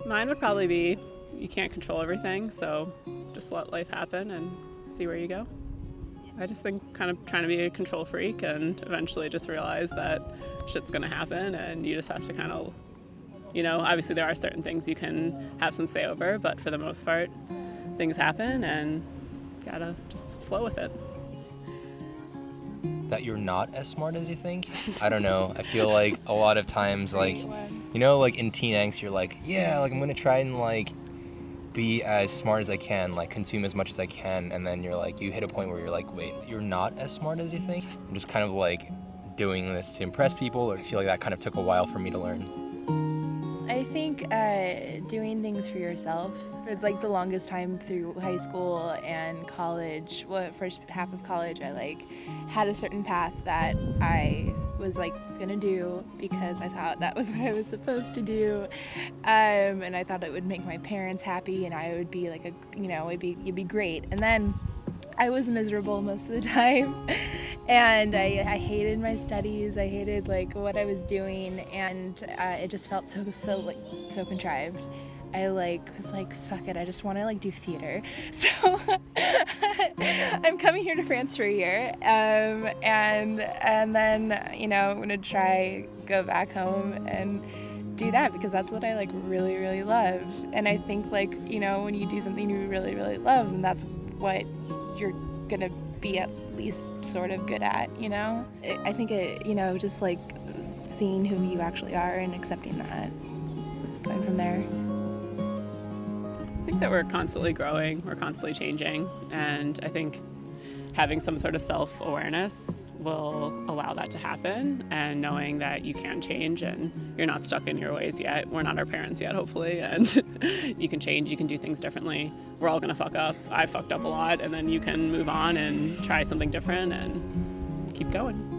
Mine would probably be you can't control everything, so just let life happen and see where you go. I just think kind of trying to be a control freak and eventually just realize that shit's gonna happen and you just have to kind of, obviously there are certain things you can have some say over, but for the most part, things happen and you gotta just flow with it. That you're not as smart as you think? I don't know. I feel like a lot of times, like in teen angst, you're like, yeah, like I'm gonna try and like be as smart as I can, like consume as much as I can, and then you're like, you hit a point where you're like, wait, you're not as smart as you think? I'm just kind of like doing this to impress people, or I feel like that kind of took a while for me to learn. I think doing things for yourself for like the longest time through high school and college. Well, first half of college, I like had a certain path that I was like gonna do because I thought that was what I was supposed to do, and I thought it would make my parents happy, and I would be like it'd be great. And then I was miserable most of the time. And I hated my studies. I hated like what I was doing, and it just felt so contrived. I was like, fuck it, I just want to like do theater. So I'm coming here to France for a year, and then I'm gonna try go back home and do that because that's what I like really, really love. And I think like when you do something you really, really love, and that's what you're gonna be at least sort of good at, I think it, just like seeing who you actually are and accepting that, going from there. I think that we're constantly growing, we're constantly changing, and I think having some sort of self-awareness will allow that to happen, and knowing that you can change and you're not stuck in your ways yet. We're not our parents yet, hopefully, and you can change, you can do things differently. We're all gonna fuck up. I fucked up a lot, and then you can move on and try something different and keep going.